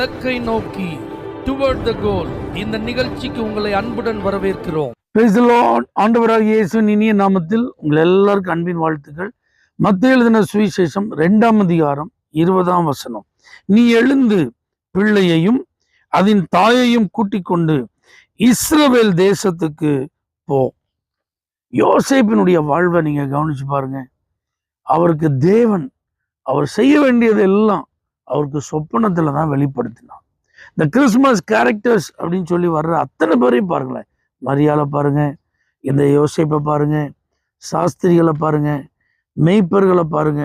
இலக்கை நோக்கி டுவர்ட் த கோல் இந்த நிகழ்ச்சிக்கு உங்களை அன்புடன் வரவேற்கிறோம். Praise the Lord. ஆண்டவராகிய இயேசுவின் இனிய நாமத்தில் உங்கள் எல்லாருக்கும் அன்பின் வாழ்த்துக்கள். மத்தேயு எழுதின சுவிசேஷம் 2ஆம் அதிகாரம் 20ஆம் வசனம். நீ எழுந்து பிள்ளையையும் அதன் தாயையும் கூட்டிக் கொண்டு இஸ்ரவேல் தேசத்துக்கு போ. யோசேப்பினுடைய வாழ்வை நீங்க கவனிச்சு பாருங்க. அவருக்கு தேவன் அவர் செய்ய வேண்டியது எல்லாம் அவருக்கு சொப்பனத்துல தான் வெளிப்படுத்தினார். இந்த கிறிஸ்துமஸ் கேரக்டர்ஸ் அப்படின்னு சொல்லி வர்ற அத்தனை பேரையும் பாருங்களேன். மரியாதை பாருங்க, இந்த யோசேப்பை பாருங்க, சாஸ்திரிகளை பாருங்க, மெய்ப்பர்களை பாருங்க.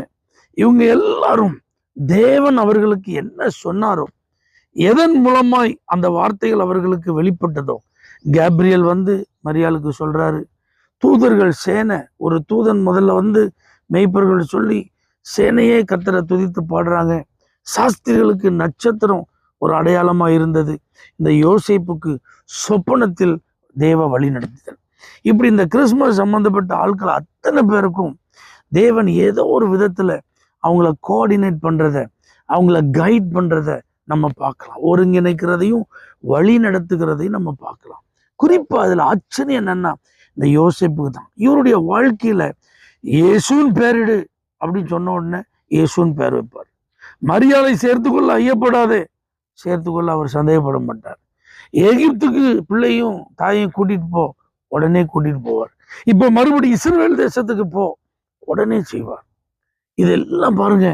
இவங்க எல்லாரும் தேவன் அவர்களுக்கு என்ன சொன்னாரோ, எதன் மூலமாய் அந்த வார்த்தைகள் அவர்களுக்கு வெளிப்பட்டதோ, கேப்ரியல் வந்து மரியாளுக்கு சொல்றாரு. தூதர்கள் சேனை, ஒரு தூதன் முதல்ல வந்து மெய்ப்பர்கள் சொல்லி சேனையே கர்த்தரை துதித்து பாடுறாங்க. சாஸ்திரிகளுக்கு நட்சத்திரம் ஒரு அடையாளமா இருந்தது. இந்த யோசேப்புக்கு சொப்பனத்தில் தேவ வழி நடத்துதல். இப்படி இந்த கிறிஸ்துமஸ் சம்பந்தப்பட்ட ஆட்கள் அத்தனை பேருக்கும் தேவன் ஏதோ ஒரு விதத்துல அவங்கள கோஆர்டினேட் பண்றத, அவங்கள கைட் பண்றத நம்ம பார்க்கலாம். ஒருங்கிணைக்கிறதையும் வழி நடத்துகிறதையும் நம்ம பார்க்கலாம். குறிப்பா அதுல ஆச்சரியம் என்னன்னா, இந்த யோசேப்புக்கு தான் இவருடைய வாழ்க்கையில இயேசுவின் பேரிடு அப்படின்னு சொன்ன உடனே இயேசுவின் பேர் வைப்பார். மரியாதை சேர்த்துக்கொள்ள ஐயப்படாதே, சேர்த்துக்கொள்ள அவர் சந்தேகப்பட மாட்டார். எகிப்துக்கு பிள்ளையும் தாயையும் கூட்டிட்டு போ, உடனே கூட்டிட்டு போவார். இப்ப மறுபடியும் இஸ்ரவேல் தேசத்துக்கு போ, உடனே செய்வார். இதெல்லாம் பாருங்க,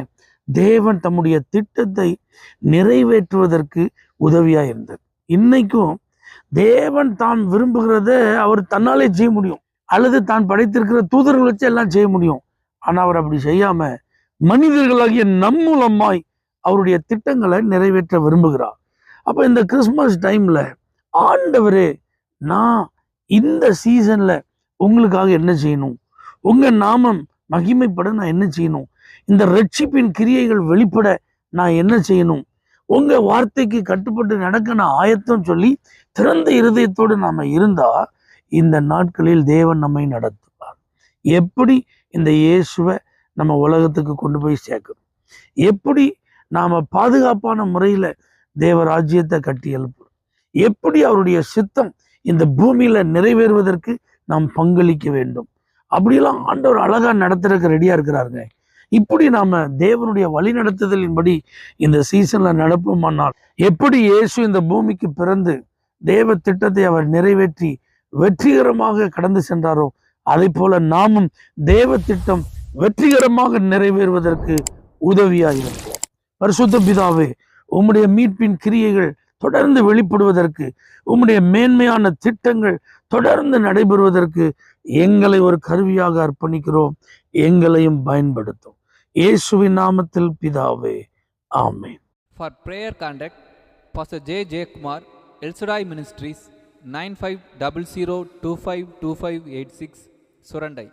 தேவன் தம்முடைய திட்டத்தை நிறைவேற்றுவதற்கு உதவியா இருந்தது. இன்னைக்கும் தேவன் தான் விரும்புகிறத அவர் தன்னாலே செய்ய முடியும், அல்லது தான் படைத்திருக்கிற தூதர்கள் வச்சு எல்லாம் செய்ய முடியும். ஆனா அவர் அப்படி செய்யாம மனிதர்களாகிய நம் மூலமாய் அவருடைய திட்டங்களை நிறைவேற்ற விரும்புகிறார். அப்ப இந்த கிறிஸ்துமஸ் டைம்ல ஆண்டவரே, நான் இந்த சீசன்ல உங்களுக்காக என்ன செய்யணும், உங்க நாமம் மகிமைப்பட நான் என்ன செய்யணும், இந்த ரட்சிப்பின் கிரியைகள் வெளிப்பட நான் என்ன செய்யணும், உங்க வார்த்தைக்கு கட்டுப்பட்டு நடக்க நான் ஆயத்தம் சொல்லி திறந்த இருதயத்தோடு நாம இருந்தா இந்த நாட்களில் தேவன் நம்மை நடத்துவார். எப்படி இந்த இயேசுவை நம்ம உலகத்துக்கு கொண்டு போய் சேர்க்கணும், எப்படி நாம பாதுகாப்பான முறையில தேவ ராஜ்யத்தை கட்டி எழுப்பணும், எப்படி அவருடைய சித்தம் இந்த பூமியில நிறைவேறுவதற்கு நாம் பங்களிக்க வேண்டும், அப்படியெல்லாம் ஆண்டவர் அழகா நடத்துறதுக்கு ரெடியா இருக்கிறாருங்க. இப்படி நாம தேவனுடைய வழி நடத்துதலின்படி இந்த சீசன்ல நடப்போமானால், எப்படி இயேசு இந்த பூமிக்கு பிறந்து தேவ திட்டத்தை அவர் நிறைவேற்றி வெற்றிகரமாக கடந்து சென்றாரோ, அதை போல நாமும் தேவ திட்டம் வெற்றிகரமாக நிறைவேறுவதற்கு உதவியாக இருப்போம். பரிசுத்த பிதாவே, உம்முடைய மீட்பின் கிரியைகள் தொடர்ந்து வெளிப்படுவதற்கு, உம்முடைய மேன்மையான திட்டங்கள் தொடர்ந்து நடைபெறுவதற்கு எங்களை ஒரு கருவியாக அர்ப்பணிக்கிறோம். எங்களையும் பயன்படுத்தும். இயேசுவின் நாமத்தில் பிதாவே, ஆமென். For prayer contact, Pastor J. Kumar, El Shaddai Ministries, 9500252586, Surandai.